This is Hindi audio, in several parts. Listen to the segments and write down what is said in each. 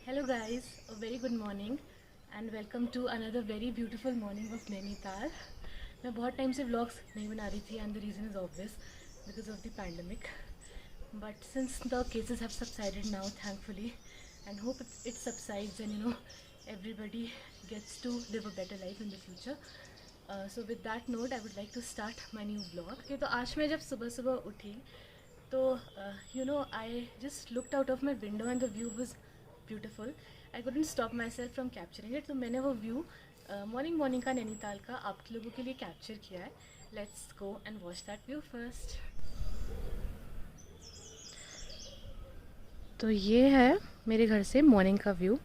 Hello guys, a very good morning and welcome to another very beautiful morning of Nainital. मैं बहुत टाइम से vlogs नहीं बना रही थी and the reason is obvious because of the pandemic. But since the cases have subsided now, thankfully, and hope it subsides and everybody gets to live a better life in the future. So with that note, I would like to start my new vlog. Okay, तो आज मैं जब सुबह सुबह उठी तो I just looked out of my window and the view was beautiful. I couldn't stop myself from capturing it. तो मैंने वो व्यू मॉर्निंग का नैनीताल का आप लोगों के लिए कैप्चर किया है. Let's go and watch that view first. तो ये है मेरे घर से मॉर्निंग का view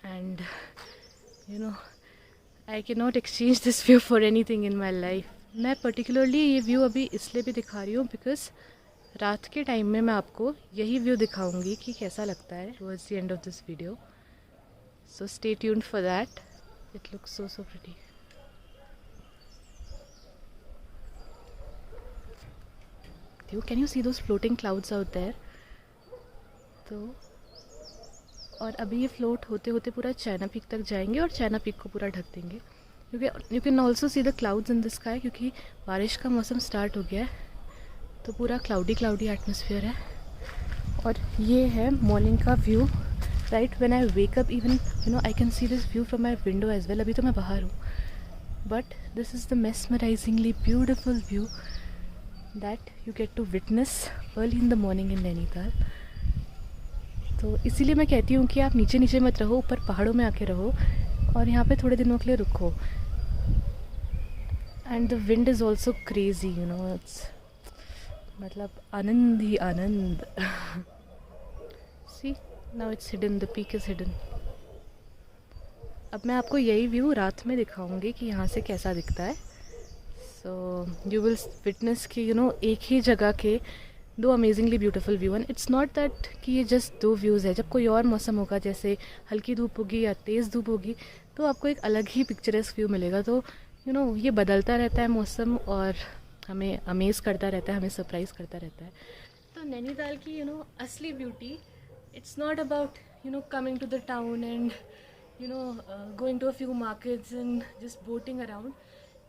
and I can not exchange this view for anything in my life. मैं पर्टिकुलरली ये व्यू अभी इसलिए भी दिखा रही हूँ बिकॉज रात के टाइम में मैं आपको यही व्यू दिखाऊंगी कि कैसा लगता है towards the end of this video. So stay tuned for that. It looks so pretty. Can you see those floating clouds out there. तो और अभी ये फ्लोट होते होते पूरा चाइना पीक तक जाएंगे और चाइना पीक को पूरा ढक देंगे क्योंकि you can also see the clouds in the sky क्योंकि बारिश का मौसम स्टार्ट हो गया है तो पूरा क्लाउडी एटमॉस्फेयर है. और ये है मॉर्निंग का view. Right when I wake up even I can see this view from my window as well. अभी तो मैं बाहर हूँ but this is the mesmerisingly beautiful view that you get to witness early in the morning in Nainital. तो इसीलिए मैं कहती हूँ कि आप नीचे नीचे मत रहो, ऊपर पहाड़ों में आके रहो और यहाँ पे थोड़े दिनों के लिए रुको. And the wind is also crazy it's मतलब आनंद ही आनंद. See now it's hidden, the peak is hidden. अब मैं आपको यही व्यू रात में दिखाऊंगी कि यहाँ से कैसा दिखता है. सो यू विल विटनेस कि एक ही जगह के दो amazingly beautiful view. And it's not that कि ये जस्ट दो व्यूज़ है. जब कोई और मौसम होगा जैसे हल्की धूप होगी या तेज़ धूप होगी तो आपको एक अलग ही पिक्चरस्क व्यू मिलेगा. तो ये बदलता रहता है मौसम और हमें अमेज़ करता रहता है, हमें सरप्राइज़ करता रहता है. तो नैनीताल की असली beauty it's not about coming to the town and going to a few markets and just boating around.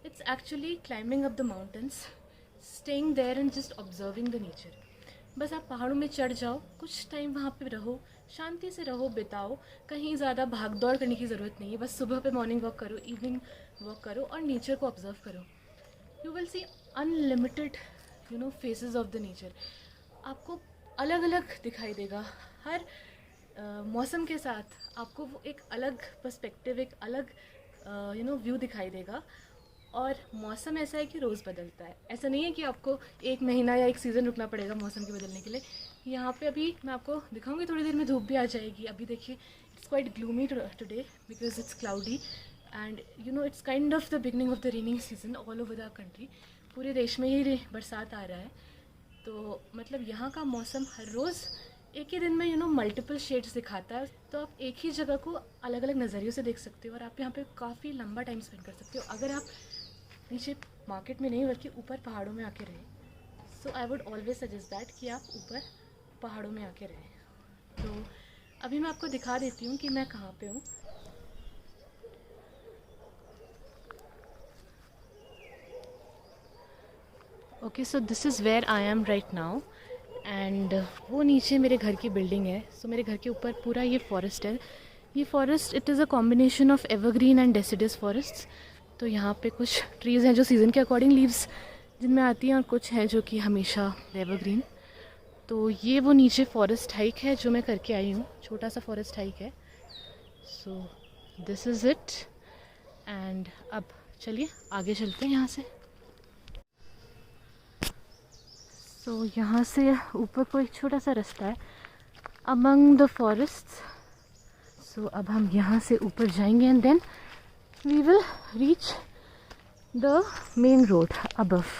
It's actually climbing up the mountains, staying there and just observing the nature. बस आप पहाड़ों में चढ़ जाओ, कुछ टाइम वहाँ पे रहो, शांति से रहो, बिताओ. कहीं ज़्यादा भाग दौड़ करने की ज़रूरत नहीं है. बस सुबह पे मॉर्निंग वॉक करो, इवनिंग वॉक करो और नेचर को ऑब्जर्व करो. You will see unlimited faces of the nature. आपको अलग अलग दिखाई देगा. हर मौसम के साथ आपको वो एक अलग पर्सपेक्टिव, एक अलग व्यू दिखाई देगा. और मौसम ऐसा है कि रोज़ बदलता है. ऐसा नहीं है कि आपको एक महीना या एक सीज़न रुकना पड़ेगा मौसम के बदलने के लिए. यहाँ पे अभी मैं आपको दिखाऊंगी, थोड़ी देर में धूप भी आ जाएगी. अभी देखिए it's quite gloomy today because it's cloudy and it's kind of the beginning of the raining season all over the country. पूरे देश में ही बरसात आ रहा है. तो मतलब यहाँ का मौसम हर रोज़ एक ही दिन में मल्टीपल शेड्स दिखाता है. तो आप एक ही जगह को अलग अलग नज़रियों से देख सकते हो और आप यहाँ पे काफ़ी लंबा टाइम स्पेंड कर सकते हो अगर आप नीचे मार्केट में नहीं बल्कि ऊपर पहाड़ों में आके रहे. So I would always suggest that कि आप ऊपर पहाड़ों में आके रहें. तो अभी मैं आपको दिखा देती हूँ कि मैं कहाँ पे हूँ. Okay, so this is where I am right now and वो नीचे मेरे घर की बिल्डिंग है. सो मेरे घर के ऊपर पूरा ये फॉरेस्ट है. ये forest it is a combination of evergreen and deciduous forest. तो यहाँ पे कुछ ट्रीज़ हैं जो सीज़न के अकॉर्डिंग लीव्स जिनमें आती हैं और कुछ हैं जो कि हमेशा एवरग्रीन. तो ये वो नीचे फॉरेस्ट हाइक है जो मैं करके आई हूँ. छोटा सा फॉरेस्ट हाइक है. So this is it and अब चलिए आगे चलते हैं यहाँ से. सो यहाँ से ऊपर को एक छोटा सा रास्ता है अमंग द फॉरेस्ट. सो अब हम यहाँ से ऊपर जाएंगे and then we will reach the main road above.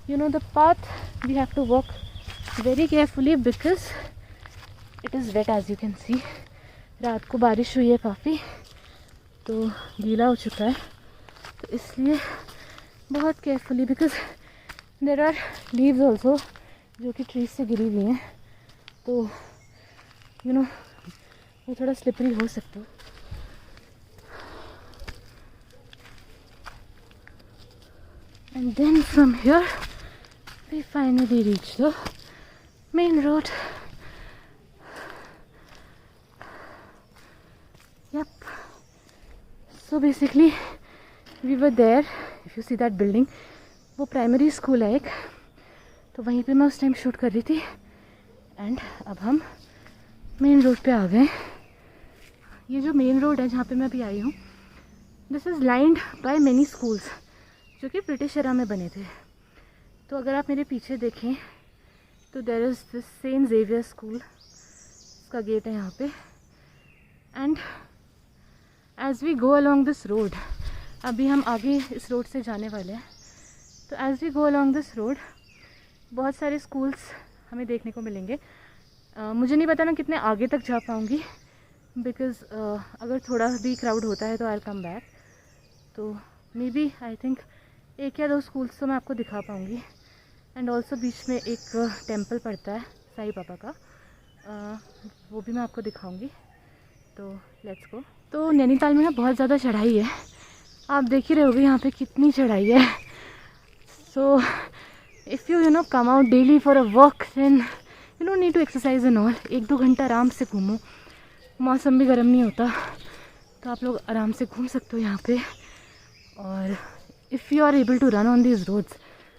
The path we have to walk very carefully because it is wet as you can see. रात को बारिश हुई है काफ़ी तो गीला हो चुका है. तो इसलिए बहुत carefully because there are leaves also जो कि ट्रीज से गिरी हुई हैं. तो वो थोड़ा स्लिपरी हो सकता है। And then from here we finally reach the main road. Yep. So basically we were there. If you see that building, वो प्राइमरी स्कूल है एक, तो वहीं पे मैं उस टाइम शूट कर रही थी। एंड अब हम मेन रोड पे आ गए। ये जो मेन रोड है जहाँ पे मैं अभी आई हूँ, this is lined by many schools जो कि ब्रिटिश एरा में बने थे। तो अगर आप मेरे पीछे देखें तो there is this saint Xavier school, इसका गेट है यहाँ पे। And as we go along this road, अभी हम आगे इस रोड से जाने वाले हैं, तो as we go along this road बहुत सारे स्कूल्स हमें देखने को मिलेंगे। मुझे नहीं पता मैं कितने आगे तक जा पाऊँगी, बिकॉज़ अगर थोड़ा भी क्राउड होता है तो आई विल कम बैक। तो मे बी आई थिंक 1 या 2 स्कूल्स तो मैं आपको दिखा पाऊँगी। एंड ऑल्सो बीच में एक टेम्पल पड़ता है साईं बाबा का, वो भी मैं आपको दिखाऊँगी। तो लेट्स गो। तो नैनीताल में ना बहुत ज़्यादा चढ़ाई है, आप देख ही रहे होगे यहाँ पे कितनी चढ़ाई है। So if you know come out daily for a walk, then you don't need to exercise and all. 1-2 घंटा आराम से घूमो, मौसम भी गर्म नहीं होता, तो आप लोग आराम से घूम सकते हो यहाँ पे। और if you are able to run on these roads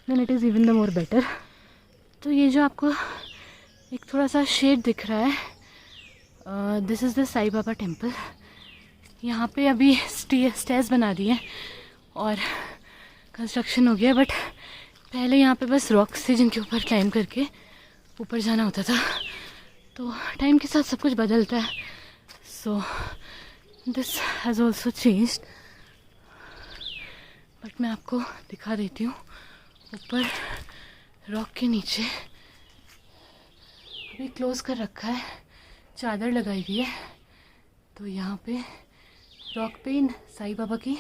then it is even the more better. तो ये जो आपको एक थोड़ा सा शेड दिख रहा है, this is the Sai Baba temple. यहाँ पे अभी स्टेयर्स बना दिए हैं और कंस्ट्रक्शन हो गया, बट पहले यहाँ पे बस रॉक्स थे जिनके ऊपर क्लाइंब करके ऊपर जाना होता था। तो टाइम के साथ सब कुछ बदलता है, so this has also changed. But मैं आपको दिखा देती हूँ, ऊपर रॉक के नीचे अभी क्लोज़ कर रखा है, चादर लगाई हुई है। तो यहाँ पे रॉक पे साईं बाबा की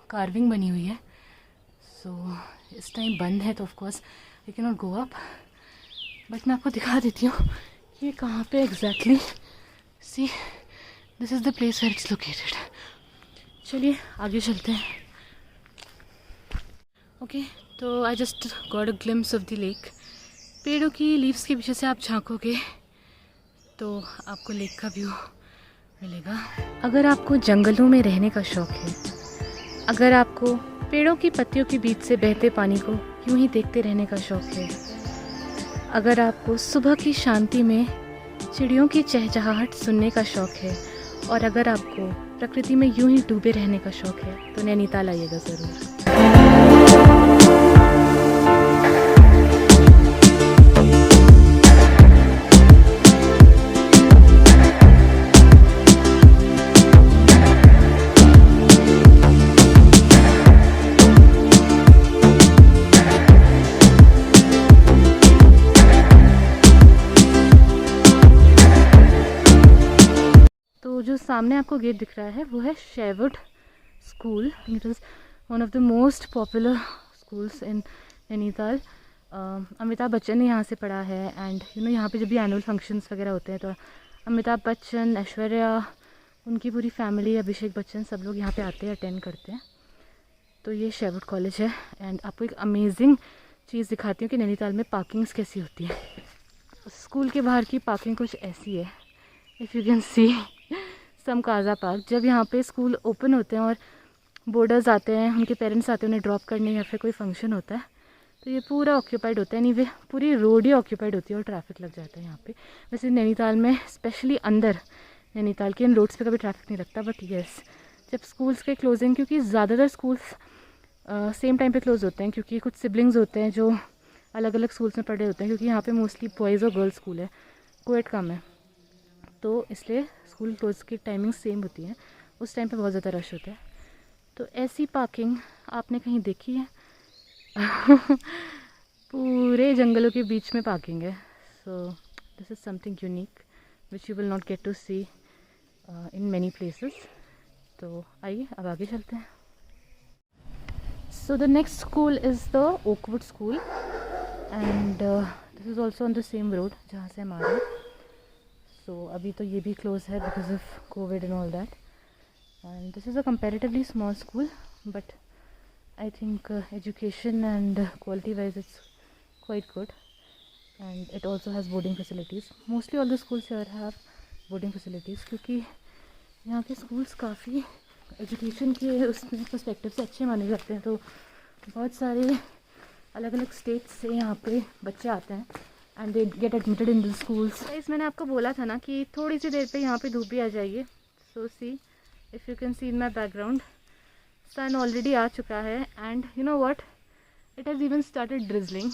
कार्विंग बनी हुई है। सो इस टाइम बंद है तो of course you can not go up, but मैं आपको दिखा देती हूँ ये कहाँ पे exactly. See this is the place where it's located. चलिए आगे चलते हैं। ओके, तो I just got a glimpse of the lake. पेड़ों की लीव्स के पीछे से आप झांकोगे तो आपको लेक का व्यू मिलेगा। अगर आपको जंगलों में रहने का शौक़ है, अगर आपको पेड़ों की पत्तियों के बीच से बहते पानी को यूं ही देखते रहने का शौक़ है, अगर आपको सुबह की शांति में चिड़ियों की चहचहाहट सुनने का शौक़ है, और अगर आपको प्रकृति में यूं ही डूबे रहने का शौक़ है, तो नैनीताल आइएगा ज़रूर। जो सामने आपको गेट दिख रहा है वो है Sherwood school. It is one of the most popular schools in Nainital. Amitabh Bachchan ने यहाँ से पढ़ा है। एंड यू नो यहाँ पे जब भी एनुअल फंक्शंस वगैरह होते हैं तो अमिताभ बच्चन, ऐश्वर्या, उनकी पूरी फैमिली, अभिषेक बच्चन, सब लोग यहाँ पे आते हैं, अटेंड करते हैं। तो ये शेरवुड कॉलेज है। एंड आपको एक अमेजिंग चीज़ दिखाती हूँ कि नैनीताल में पार्किंग्स कैसी होती है। स्कूल के बाहर की पार्किंग कुछ ऐसी है, if you can see some काजा पार्क। जब यहाँ पे स्कूल ओपन होते हैं और बोर्डर्स आते हैं, उनके पेरेंट्स आते हैं उन्हें ड्रॉप करने, या फिर कोई फंक्शन होता है, तो ये पूरा ऑक्यूपाइड होता है। एनीवे पूरी रोड ही ऑक्यूपाइड होती है और ट्रैफिक लग जाता है यहाँ पे। वैसे नैनीताल में स्पेशली अंदर नैनीताल के इन रोड्स पे कभी ट्रैफिक नहीं लगता, बट येस जब स्कूल्स के क्लोजिंग, क्योंकि ज़्यादातर स्कूल्स सेम टाइम पे क्लोज होते हैं, क्योंकि कुछ सिबलिंग्स होते हैं जो अलग अलग स्कूल्स में पढ़े होते हैं, क्योंकि यहाँ पे मोस्टली बॉयज़ और गर्ल्स स्कूल है, कोएड कम है, तो इसलिए स्कूल क्लोज की टाइमिंग सेम होती है। उस टाइम पे बहुत ज़्यादा रश होता है। तो ऐसी पार्किंग आपने कहीं देखी है? पूरे जंगलों के बीच में पार्किंग है। So this is something unique which you will not get to see in many places. तो आइए अब आगे चलते हैं। So the next school is the Oakwood school and this is also on the same road जहाँ से हम आ रहे हैं। सो अभी तो ये भी क्लोज है because of Covid and all that. And this is a comparatively small school, but I think education and quality wise it's quite good, and it also has boarding facilities. Mostly all the schools here have boarding facilities क्योंकि यहाँ के schools काफ़ी education के उसमें perspective से अच्छे माने जाते हैं. तो बहुत सारे अलग अलग states से यहाँ पे बच्चे आते हैं and they get admitted in the schools. Guys, मैंने आपको बोला था ना कि थोड़ी सी देर पे यहाँ पे धूप भी आ जाएगी. So see if you can see in my background, sun already आ चुका है and you know what, it has even started drizzling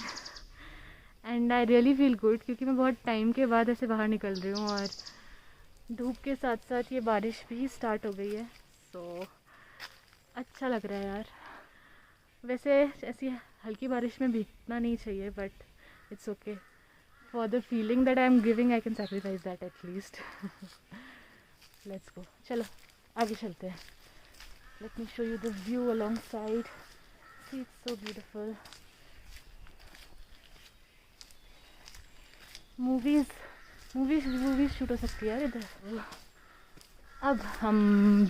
and I really feel good क्योंकि मैं बहुत टाइम के बाद ऐसे बाहर निकल रही हूँ और धूप के साथ साथ ये बारिश भी स्टार्ट हो गई है. सो अच्छा लग रहा है यार. वैसे ऐसी हल्की बारिश में भीगना नहीं चाहिए, but it's okay for the feeling that I am giving. I can sacrifice that at least. Let's go. चलो आगे चलते हैं. Let me show you the view alongside. See, it's so beautiful. Movies shoot हो सकती है यार इधर. अब हम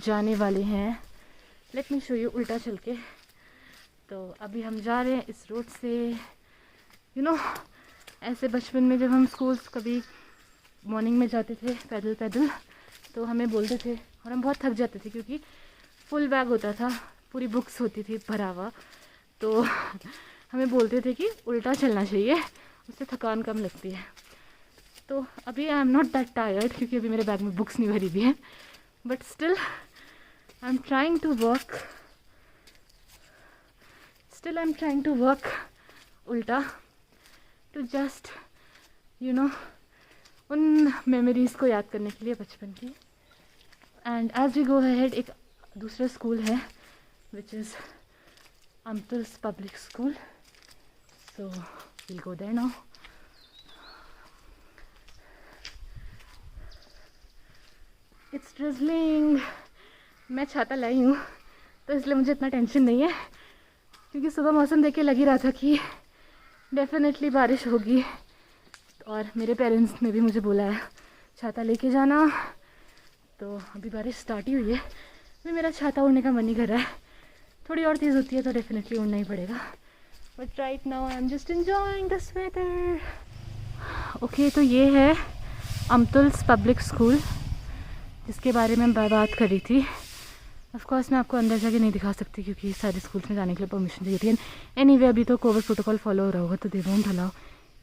जाने वाले हैं. Let me show you उल्टा चल के. तो अभी हम जा रहे हैं इस रोड से. You know, ऐसे बचपन में जब हम स्कूल्स कभी मॉर्निंग में जाते थे पैदल पैदल, तो हमें बोलते थे और हम बहुत थक जाते थे क्योंकि फुल बैग होता था, पूरी बुक्स होती थी भरा हुआ. तो हमें बोलते थे कि उल्टा चलना चाहिए, उससे थकान कम लगती है. तो अभी I am not that tired क्योंकि अभी मेरे बैग में बुक्स नहीं भरी हुई हैं, but still I am trying to work उल्टा टू जस्ट यू नो उन मेमोरीज़ को याद करने के लिए बचपन की. And as we go ahead एक दूसरा स्कूल है which is Amtul's public school. So will go there now. It's drizzling. मैं छाता लाई हूँ तो इसलिए मुझे इतना टेंशन नहीं है क्योंकि सुबह मौसम देख के लग ही रहा था कि डेफिनेटली बारिश होगी. और मेरे पेरेंट्स ने भी मुझे बोला है छाता लेके जाना. तो अभी बारिश स्टार्ट ही हुई है. अभी मेरा छाता उड़ने का मन ही कर रहा है. थोड़ी और तेज़ होती है तो डेफिनेटली उड़ना ही पड़ेगा, but right now I am just enjoying this weather. Okay, तो ये है अमतुल्स पब्लिक स्कूल जिसके बारे में मैं बात कर रही थी. ऑफ कोर्स मैं आपको अंदर जाके नहीं दिखा सकती क्योंकि सारे स्कूल्स में जाने के लिए परमिशन चाहिए थी. एनीवे अभी तो कोविड प्रोटोकॉल फॉलो हो रहा होगा तो they won't allow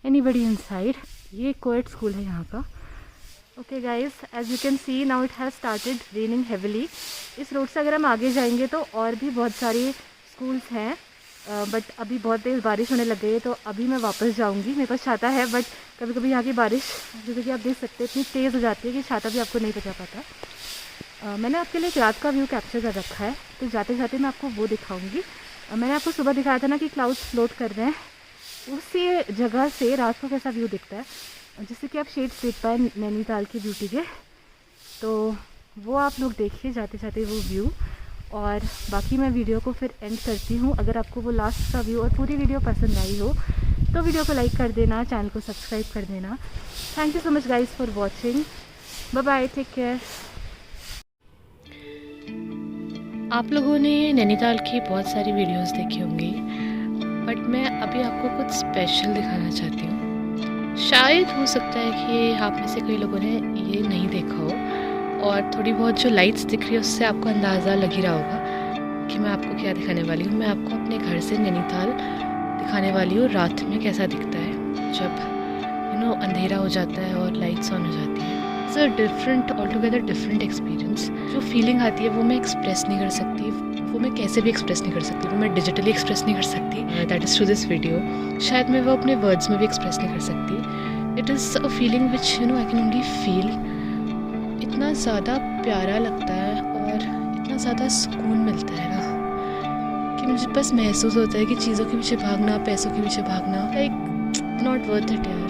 anybody inside. ये कोएड स्कूल है यहाँ का. Okay guys, as you can see now it has started raining heavily. इस रोड से अगर हम आगे जाएंगे तो और भी बहुत सारे स्कूल्स हैं, बट अभी बहुत तेज़ बारिश होने लग गई है तो अभी मैं वापस जाऊंगी. मेरे पास छाता है बट कभी कभी यहाँ की बारिश जैसे कि आप देख सकते हैं इतनी तेज़ हो जाती है कि छाता भी आपको नहीं बचा पाता. मैंने आपके लिए एक रात का व्यू कैप्चर कर रखा है तो जाते जाते मैं आपको वो दिखाऊंगी. मैंने आपको सुबह दिखाया था ना कि क्लाउड्स फ्लोट कर रहे हैं, उसी जगह से रात को कैसा व्यू दिखता है जिससे कि आप शेड्स देख पाए नैनीताल की ब्यूटी के. तो वो आप लोग देखिए जाते जाते वो व्यू. और बाकी मैं वीडियो को फिर एंड करती हूँ. अगर आपको वो लास्ट का व्यू और पूरी वीडियो पसंद आई हो तो वीडियो को लाइक कर देना, चैनल को सब्सक्राइब कर देना. Thank you so much guys for watching. Bye bye, take care. आप लोगों ने नैनीताल की बहुत सारी वीडियोस देखी होंगी, बट मैं अभी आपको कुछ स्पेशल दिखाना चाहती हूँ. शायद हो सकता है कि आप में से कई लोगों ने ये नहीं देखा हो और थोड़ी बहुत जो लाइट्स दिख रही है उससे आपको अंदाज़ा लग ही रहा होगा कि मैं आपको क्या दिखाने वाली हूँ. मैं आपको अपने घर से नैनीताल दिखाने वाली हूँ रात में कैसा दिखता है जब अंधेरा हो जाता है और लाइट्स ऑन हो जाती है. It's a different, all together different experience. जो फीलिंग आती है वो मैं एक्सप्रेस नहीं कर सकती, वो मैं कैसे भी एक्सप्रेस नहीं कर सकती, वो मैं डिजिटली एक्सप्रेस नहीं कर सकती. That is through this video. शायद मैं वो अपने वर्ड्स में भी एक्सप्रेस नहीं कर सकती. It is a feeling which I can only feel. इतना ज़्यादा प्यारा लगता है और इतना ज़्यादा सुकून मिलता है ना कि मुझे बस महसूस होता है कि चीज़ों के पीछे भागना, पैसों के पीछे भागना लाइक नॉट वर्थ इट यार.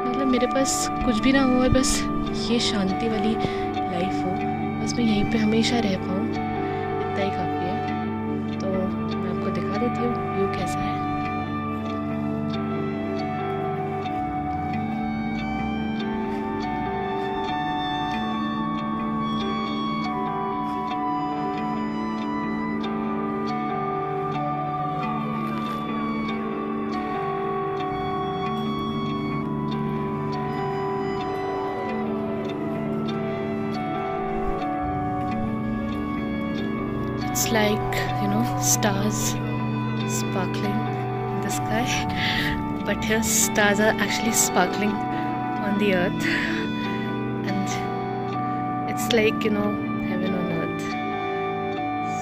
मतलब मेरे पास कुछ भी ना हो और बस ये शांति वाली लाइफ हो, बस मैं यहीं पे हमेशा रह पाऊँ, इतना ही काफ़ी है. तो मैं आपको दिखा देती हूँ व्यू कैसा है. looks like, you know, stars sparkling in the sky, but here stars are actually sparkling on the earth, and it's like, you know, heaven on earth.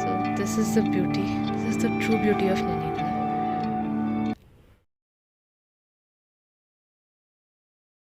So this is the beauty, this is the true beauty of Nainital.